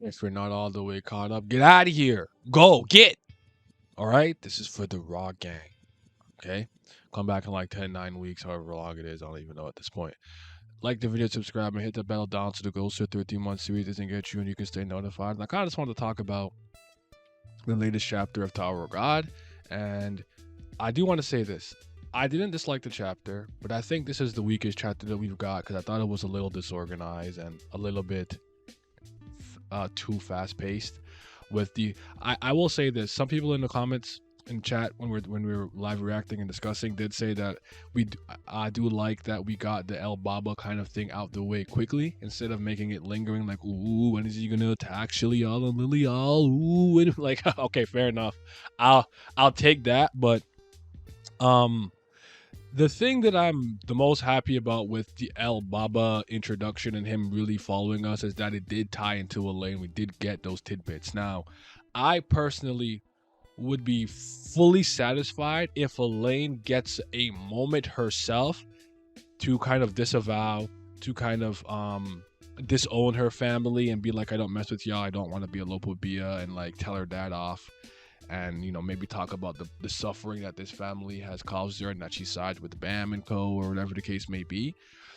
If you're not all the way caught up, get out of here. Go, get. All right? This is for the Raw gang. Okay? Come back in like 10, 9 weeks, however long it is. I don't even know at this point. Like the video, subscribe, and hit the bell down so the Ghost of 13-month series doesn't get you and you can stay notified. And I kind of just wanted to talk about the latest chapter of Tower of God. And I do want to say this. I didn't dislike the chapter, but I think this is the weakest chapter that we've got because I thought it was a little disorganized and a little bit too fast paced. With the, I will say this: some people in the comments in chat when we were live reacting and discussing did say that I do like that we got the El Baba kind of thing out the way quickly instead of making it lingering like, ooh, when is he gonna attack Shilial and Lilial? Ooh, and like, okay, fair enough. I'll take that, but um the thing that I'm the most happy about with the El Baba introduction and him really following us is that it did tie into a lane. We did get those tidbits. Now, I personally would be fully satisfied if Elaine gets a moment herself to kind of disavow, to kind of disown her family and be like, I don't mess with y'all, I don't want to be a Lopobia, and like tell her dad off, and maybe talk about the suffering that this family has caused her and that she sides with Bam and Co, or whatever the case may be.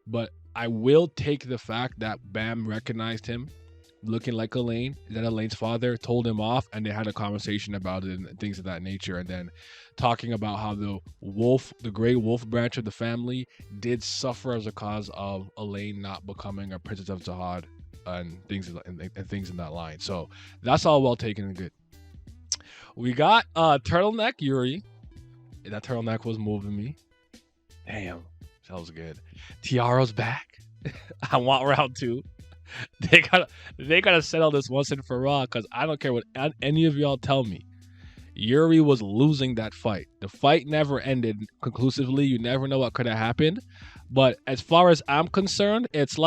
But I will take the fact that Bam recognized him looking like Elaine, that Elaine's father told him off, and they had a conversation about it and things of that nature, and then talking about how the gray wolf branch of the family did suffer as a cause of Elaine not becoming a princess of Zahad and things in that line. So that's all well taken and good. We got turtleneck Yuri. That turtleneck was moving me. Damn, that was good. Tiara's back. I want round two. They gotta settle this once and for all, because I don't care what any of y'all tell me. Yuri was losing that fight. The fight never ended conclusively. You never know what could have happened. But as far as I'm concerned, it's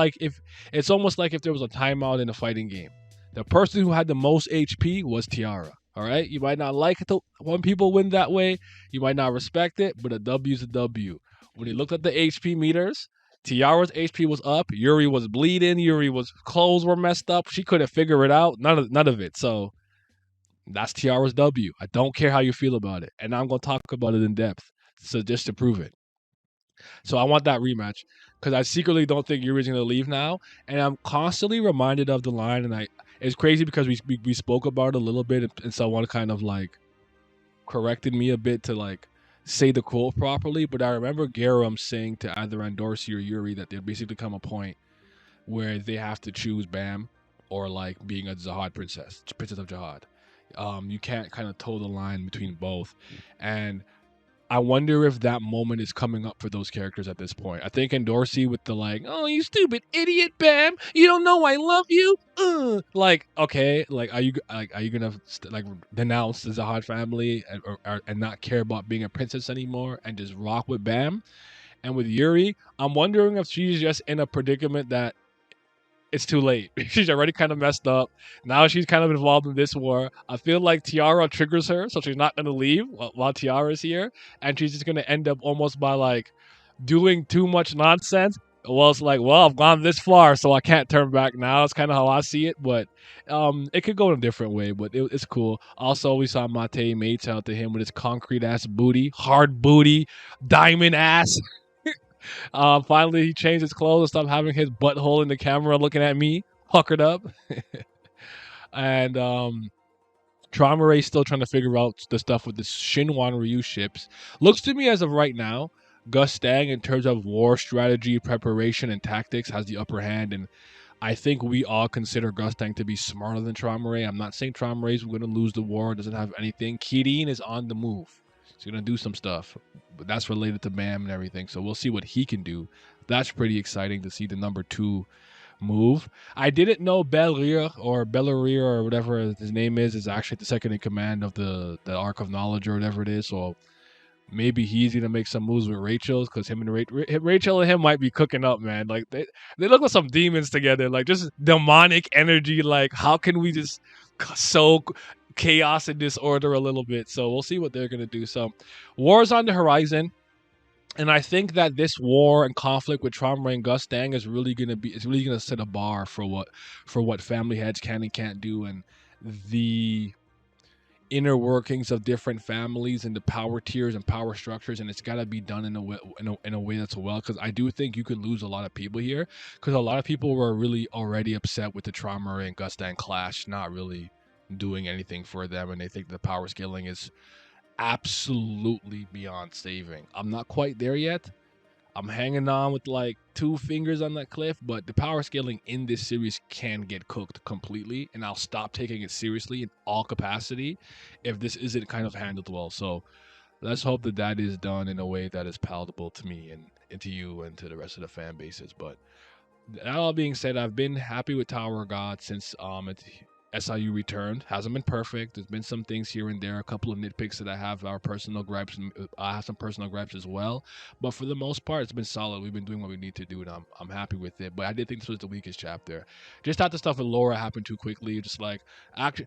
almost like if there was a timeout in a fighting game. The person who had the most HP was Tiara. All right, you might not like it when people win that way. You might not respect it, but a W is a W. When you looked at the HP meters, Tiara's HP was up. Yuri was bleeding. Clothes were messed up. She couldn't figure it out. None of it. So that's Tiara's W. I don't care how you feel about it, and I'm gonna talk about it in depth. So just to prove it. So I want that rematch because I secretly don't think Yuri's gonna leave now, and I'm constantly reminded of the line. And it's crazy because we spoke about it a little bit, and someone kind of like corrected me a bit to like say the quote properly. But I remember Garam saying to either Andorsi or Yuri that there'd basically come a point where they have to choose Bam or like being a Zahad princess of Jihad. You can't kind of toe the line between both, and I wonder if that moment is coming up for those characters at this point. I think Endorsi with the like, oh, you stupid idiot, Bam, you don't know I love you. Like, okay, like, are you gonna like denounce the Zahad family and not care about being a princess anymore and just rock with Bam? And with Yuri, I'm wondering if she's just in a predicament that it's too late. She's already kind of messed up. Now she's kind of involved in this war. I feel like Tiara triggers her, so she's not going to leave while Tiara's here. And she's just going to end up almost by like doing too much nonsense. Well, it's like, well, I've gone this far, so I can't turn back now. It's kind of how I see it, but it could go in a different way, but it's cool. Also, we saw Mate mates out to him with his concrete ass booty, hard booty, diamond ass. Finally, he changed his clothes and stopped having his butthole in the camera looking at me, puckered up. And Trauma Ray's still trying to figure out the stuff with the Shinwan Ryu ships. Looks to me as of right now, Gus Stang, in terms of war strategy, preparation, and tactics, has the upper hand. And I think we all consider Gus Stang to be smarter than Trauma Ray. I'm not saying Trauma Ray's going to lose the war, doesn't have anything. Kirin is on the move. He's going to do some stuff, but that's related to Bam and everything. So we'll see what he can do. That's pretty exciting to see the number 2 move. I didn't know Belrir or whatever his name is actually the second in command of the Arc of Knowledge or whatever it is. So maybe he's gonna make some moves with Rachel because him and Rachel and him might be cooking up, man. Like they look like some demons together, like just demonic energy. Like how can we just sow chaos and disorder a little bit? So we'll see what they're gonna do. So war's on the horizon. And I think that this war and conflict with Trauma and Gustang is really gonna set a bar for what family heads can and can't do, and the inner workings of different families and the power tiers and power structures, and it's got to be done in a way that's well, because I do think you could lose a lot of people here, because a lot of people were really already upset with the Trauma and Gustang clash not really doing anything for them, and they think the power scaling is absolutely beyond saving. I'm not quite there yet. I'm hanging on with like 2 fingers on that cliff, but the power scaling in this series can get cooked completely, and I'll stop taking it seriously in all capacity if this isn't kind of handled well. So let's hope that that is done in a way that is palatable to me and to you and to the rest of the fan bases. But that all being said, I've been happy with Tower of God since SIU returned. Hasn't been perfect. There's been some things here and there, a couple of nitpicks that I have are personal gripes. I have some personal gripes as well, but for the most part, it's been solid. We've been doing what we need to do, and I'm happy with it. But I did think this was the weakest chapter. Just thought the stuff with Laura happened too quickly. Just like actually,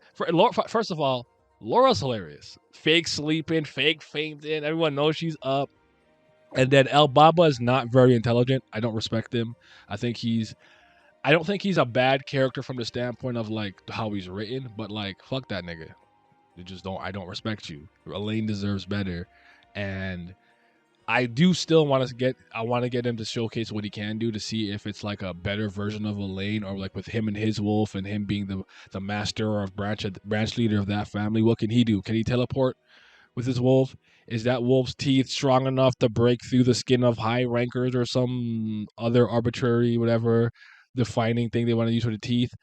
first of all, Laura's hilarious. Fake sleeping, fake fainting. Everyone knows she's up. And then El Baba is not very intelligent. I don't respect him. I don't think he's a bad character from the standpoint of like how he's written, but like fuck that nigga. I don't respect you. Elaine deserves better. And I do still want to get him to showcase what he can do, to see if it's like a better version of Elaine, or like with him and his wolf and him being the master or branch leader of that family. What can he do? Can he teleport with his wolf? Is that wolf's teeth strong enough to break through the skin of high rankers or some other arbitrary whatever defining thing they want to use for the teeth?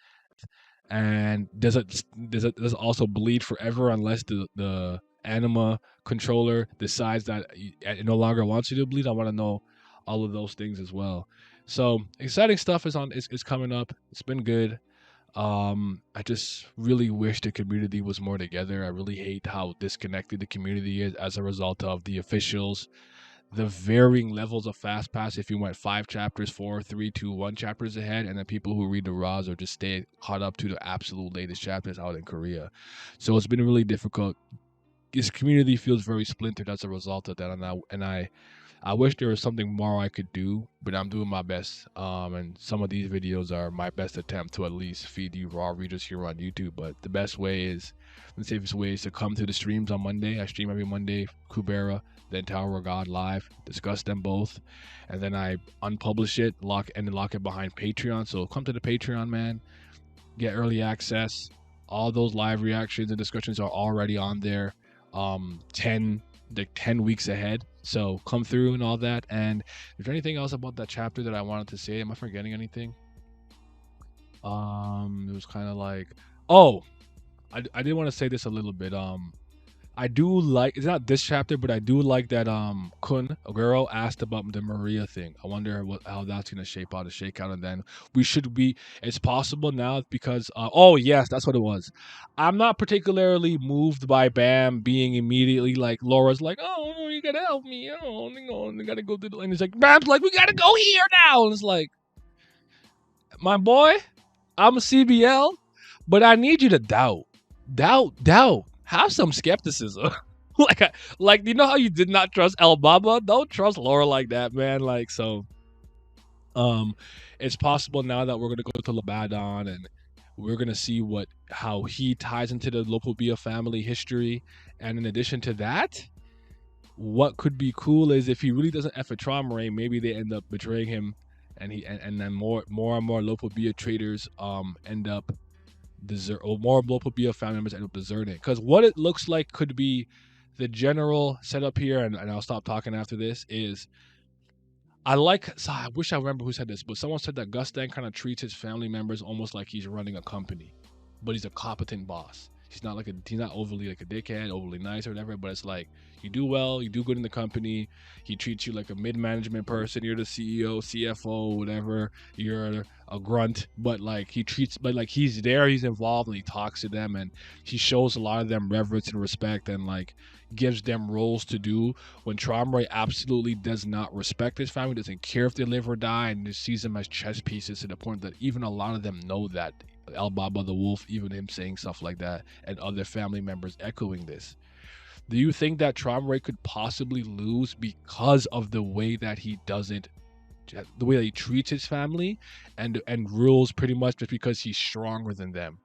And does it also bleed forever unless the anima controller decides that it no longer wants you to bleed? I want to know all of those things as well. So exciting stuff is coming up. It's been good. I just really wish the community was more together. I really hate how disconnected the community is as a result of the officials, the varying levels of fast pass. If you went 5 chapters, 4, 3, 2, 1 chapters ahead, and then people who read the raws or just stay caught up to the absolute latest chapters out in Korea. So it's been really difficult. This community feels very splintered as a result of that, and I wish there was something more I could do, but I'm doing my best. And some of these videos are my best attempt to at least feed you raw readers here on YouTube. But the best way is, the safest way is to come to the streams on Monday. I stream every Monday, Kubera, then Tower of God live, discuss them both, and then I unpublish it, lock it behind Patreon. So come to the Patreon, man. Get early access. All those live reactions and discussions are already on there. 10 weeks ahead. So come through and all that. And is there anything else about that chapter that I wanted to say? Am I forgetting anything? It was kind of like, oh, I did want to say this a little bit. I do like, it's not this chapter, but I do like that Kun Aguero asked about the Maria thing. I wonder how that's gonna shake out, and then it's possible now because oh yes, that's what it was. I'm not particularly moved by Bam being immediately like, Laura's like, oh, you gotta help me, you gotta go to the, and he's like, Bam's like, we gotta go here now, and it's like, my boy, I'm a CBL, but I need you to doubt. Have some skepticism. like you know how you did not trust El Baba? Don't trust Laura like that, man. Like, so it's possible now that we're gonna go to Lebanon and we're gonna see how he ties into the Lopobia family history. And in addition to that, what could be cool is if he really doesn't F a Trauma, maybe they end up betraying him, and then more and more Lopobia traders end up more Lopobia family members end up deserting. Because what it looks like could be the general setup here, and I'll stop talking after this, is I wish I remember who said this, but someone said that Gustang kind of treats his family members almost like he's running a company, but he's a competent boss. He's not overly like a dickhead, overly nice or whatever, but it's like, you do well, you do good in the company. He treats you like a mid-management person. You're the CEO, CFO, whatever. You're a grunt, but he's there, he's involved, and he talks to them, and he shows a lot of them reverence and respect, and like gives them roles to do. When Traumray absolutely does not respect his family, doesn't care if they live or die, and just sees them as chess pieces, to the point that even a lot of them know that. El Baba the Wolf, even him saying stuff like that, and other family members echoing this. Do you think that Trauma Ray could possibly lose because of the way that he doesn't, the way that he treats his family, and rules pretty much just because he's stronger than them?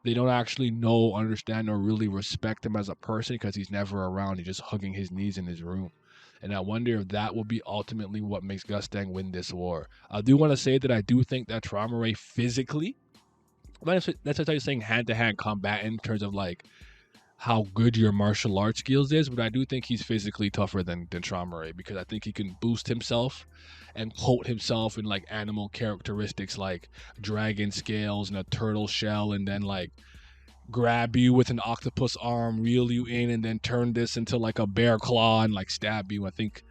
They don't actually know, understand, or really respect him as a person because he's never around. He's just hugging his knees in his room. And I wonder if that will be ultimately what makes Gustang win this war. I do want to say that I do think that Trauma Ray physically, that's what I'm saying, hand-to-hand combat in terms of like how good your martial arts skills is, but I do think he's physically tougher than Trauma Ray, because I think he can boost himself and coat himself in like animal characteristics like dragon scales and a turtle shell, and then like grab you with an octopus arm, reel you in, and then turn this into like a bear claw and like stab you. I think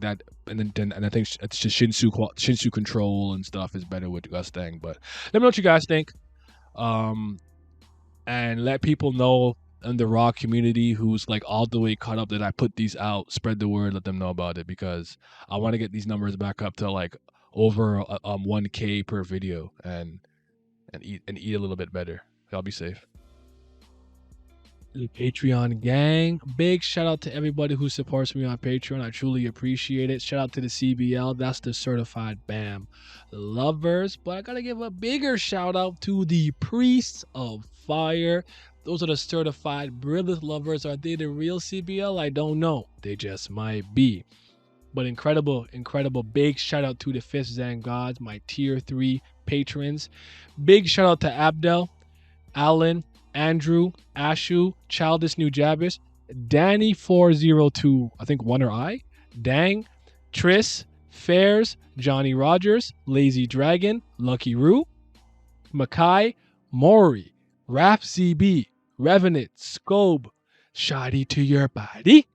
that, and I think it's just Shinsu control and stuff is better with Gustang. But let me know what you guys think, and let people know in the Raw community who's like all the way caught up that I put these out. Spread the word, let them know about it, because I want to get these numbers back up to like over 1K per video, and eat a little bit better. Y'all be safe. The Patreon gang, big shout out to everybody who supports me on Patreon. I truly appreciate it. Shout out to the CBL, that's the certified BAM lovers. But I gotta give a bigger shout out to the Priests of Fire. Those are the certified Brilith lovers. Are they the real CBL? I don't know, they just might be. But incredible big shout out to the Fifth Zan Gods, my tier 3 patrons. Big shout out to Abdel, Alan, Andrew, Ashu, Childish New Jabbis, Danny402, I think one or I, Dang, Tris, Fairs, Johnny Rogers, Lazy Dragon, Lucky Roo, Makai, Maury, Raf ZB, Revenant, Scobe, Shoddy to your body,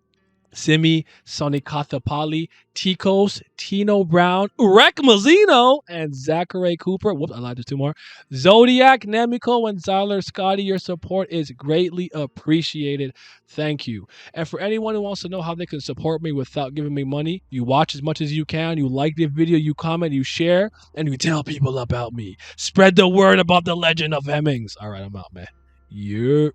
Simi, Sonny Kathapali, Ticos, Tino Brown, Rek Mazzino, and Zachary Cooper. Whoops, I lied, there's 2 more. Zodiac, Nemiko, and Zyler Scotty. Your support is greatly appreciated. Thank you. And for anyone who wants to know how they can support me without giving me money, you watch as much as you can, you like the video, you comment, you share, and you tell people about me. Spread the word about the legend of Hemmings. All right, I'm out, man. Yeah.